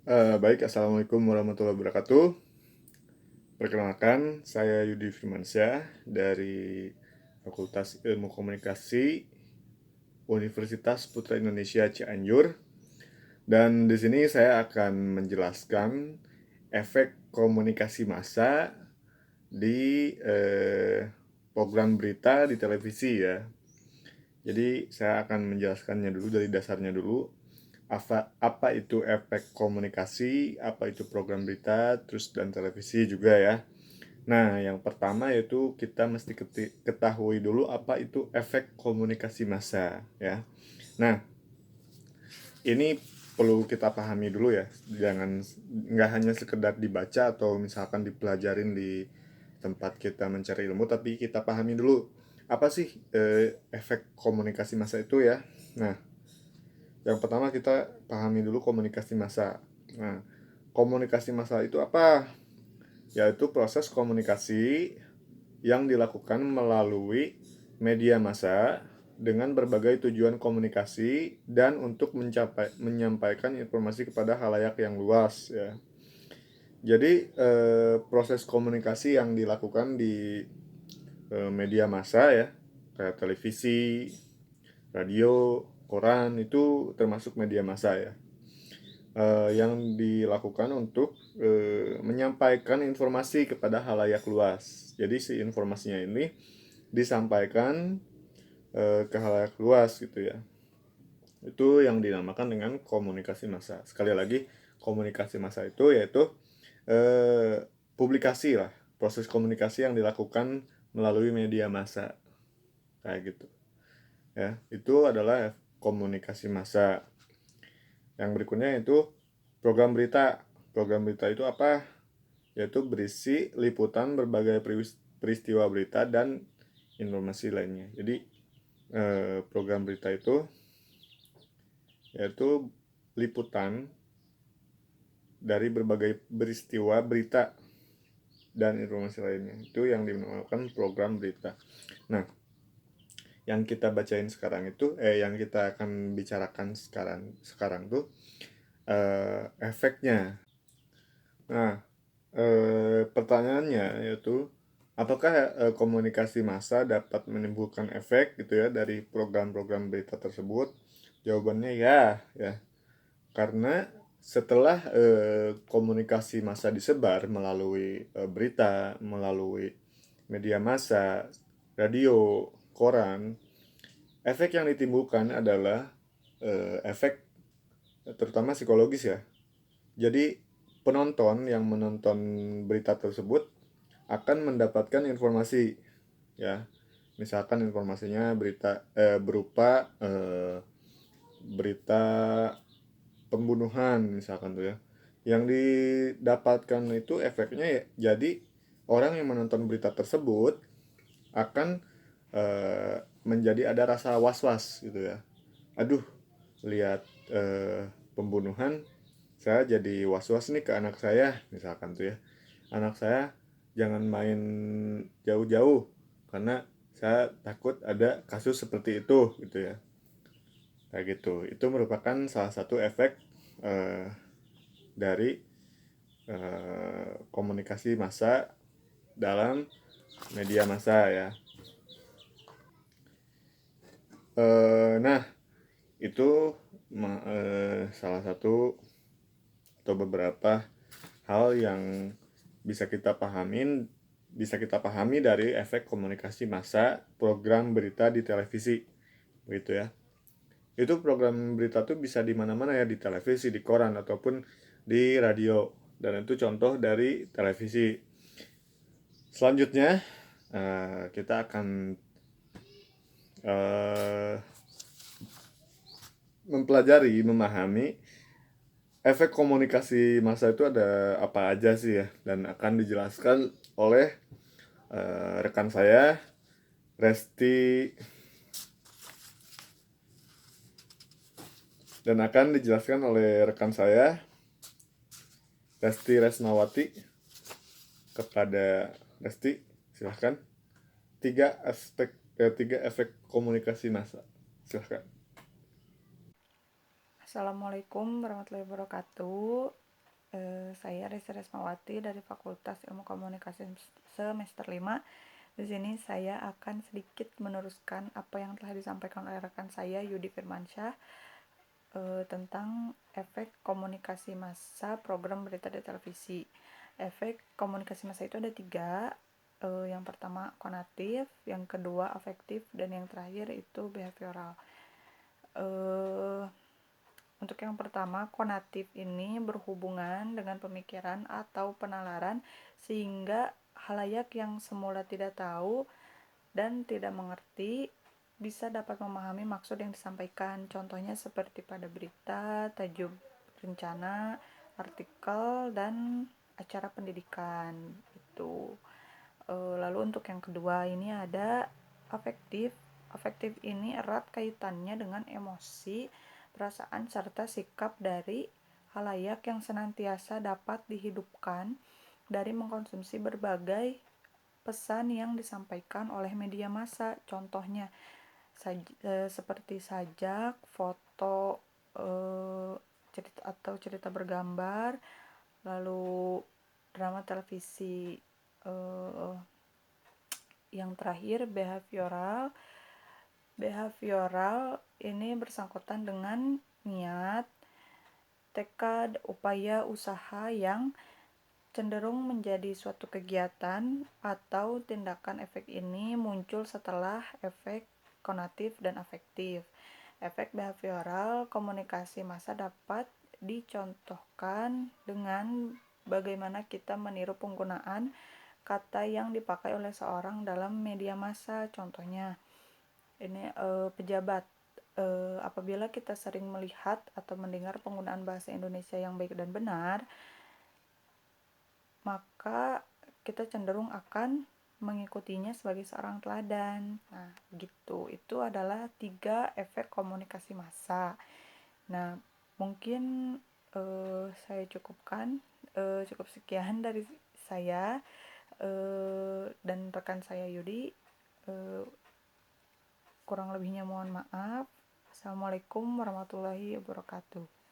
Baik, Assalamualaikum warahmatullahi wabarakatuh. Perkenalkan, saya Yudi Firmansyah dari Fakultas Ilmu Komunikasi Universitas Putra Indonesia Cianjur. Dan di sini saya akan menjelaskan efek komunikasi massa di program berita di televisi ya. Jadi saya akan menjelaskannya dulu dari dasarnya dulu. Apa itu efek komunikasi, apa itu program berita, terus dan televisi juga ya. Nah, yang pertama yaitu kita mesti ketahui dulu apa itu efek komunikasi massa ya. Nah, ini perlu kita pahami dulu ya. Jangan nggak hanya sekedar dibaca atau misalkan dipelajarin di tempat kita mencari ilmu, tapi kita pahami dulu apa sih efek komunikasi massa itu ya. Nah, yang pertama kita pahami dulu komunikasi massa. Nah, komunikasi massa itu apa? Yaitu proses komunikasi yang dilakukan melalui media massa dengan berbagai tujuan komunikasi dan untuk menyampaikan informasi kepada halayak yang luas ya. Jadi proses komunikasi yang dilakukan di media massa ya, kayak televisi, radio, koran itu termasuk media massa ya. Yang dilakukan untuk menyampaikan informasi kepada halayak luas. Jadi si informasinya ini disampaikan ke halayak luas gitu ya. Itu yang dinamakan dengan komunikasi massa. Sekali lagi, komunikasi massa itu yaitu publikasi lah, proses komunikasi yang dilakukan melalui media massa kayak gitu. Ya, itu adalah komunikasi massa. Yang berikutnya itu program berita. Program berita itu apa? Yaitu berisi liputan berbagai peristiwa berita dan informasi lainnya. Jadi program berita itu yaitu liputan dari berbagai peristiwa berita dan informasi lainnya. Itu yang dinamakan program berita. Nah, yang kita bacain sekarang itu yang kita akan bicarakan sekarang tuh efeknya. Nah, pertanyaannya yaitu apakah komunikasi massa dapat menimbulkan efek gitu ya dari program-program berita tersebut? Jawabannya ya, ya. Karena setelah komunikasi massa disebar melalui berita, melalui media massa, radio, koran, efek yang ditimbulkan adalah efek terutama psikologis ya. Jadi penonton yang menonton berita tersebut akan mendapatkan informasi ya. Misalkan informasinya berupa berita pembunuhan misalkan tuh ya. Yang didapatkan itu efeknya ya, jadi orang yang menonton berita tersebut akan menjadi ada rasa was-was gitu ya. Aduh, lihat pembunuhan saya jadi was-was nih ke anak saya misalkan tuh ya. Anak saya jangan main jauh-jauh karena saya takut ada kasus seperti itu gitu ya. Kayak gitu. Itu merupakan salah satu efek eh, dari komunikasi massa dalam media massa ya. Nah, itu salah satu atau beberapa hal yang bisa kita pahami dari efek komunikasi massa program berita di televisi begitu ya. Itu program berita tuh bisa di mana-mana ya, di televisi, di koran ataupun di radio, dan itu contoh dari televisi. Selanjutnya kita akan uh, memahami efek komunikasi massa itu ada apa aja sih ya, dan akan dijelaskan oleh rekan saya Resti, dan akan dijelaskan oleh rekan saya Resti Resnawati. Kepada Resti, silahkan. Tiga efek komunikasi massa, silahkan. Assalamualaikum warahmatullahi wabarakatuh. Saya Resi Resmawati dari Fakultas Ilmu Komunikasi semester 5. Di sini saya akan sedikit meneruskan apa yang telah disampaikan oleh rekan saya Yudi Firmansyah tentang efek komunikasi massa program berita di televisi. Efek komunikasi massa itu ada 3. Yang pertama konatif, yang kedua afektif, dan yang terakhir itu behavioral. Untuk yang pertama, konatif ini berhubungan dengan pemikiran atau penalaran sehingga halayak yang semula tidak tahu dan tidak mengerti bisa dapat memahami maksud yang disampaikan. Contohnya seperti pada berita, tajuk rencana, artikel, dan acara pendidikan. Itu. Lalu untuk yang kedua ini ada afektif. Afektif ini erat kaitannya dengan emosi, perasaan, serta sikap dari halayak yang senantiasa dapat dihidupkan dari mengkonsumsi berbagai pesan yang disampaikan oleh media massa. Contohnya seperti sajak, foto, cerita atau cerita bergambar, lalu drama televisi. Yang terakhir behavioral. Behavioral ini bersangkutan dengan niat, tekad, upaya, usaha yang cenderung menjadi suatu kegiatan atau tindakan. Efek ini muncul setelah efek konatif dan afektif. Efek behavioral komunikasi massa dapat dicontohkan dengan bagaimana kita meniru penggunaan kata yang dipakai oleh seorang dalam media massa. Contohnya, ini pejabat. Apabila kita sering melihat atau mendengar penggunaan bahasa Indonesia yang baik dan benar, maka kita cenderung akan mengikutinya sebagai seorang teladan. Nah, gitu. Itu adalah 3 efek komunikasi massa. Nah, mungkin saya cukupkan. Cukup sekian dari saya dan rekan saya Yudi. Kurang lebihnya mohon maaf. Assalamualaikum warahmatullahi wabarakatuh.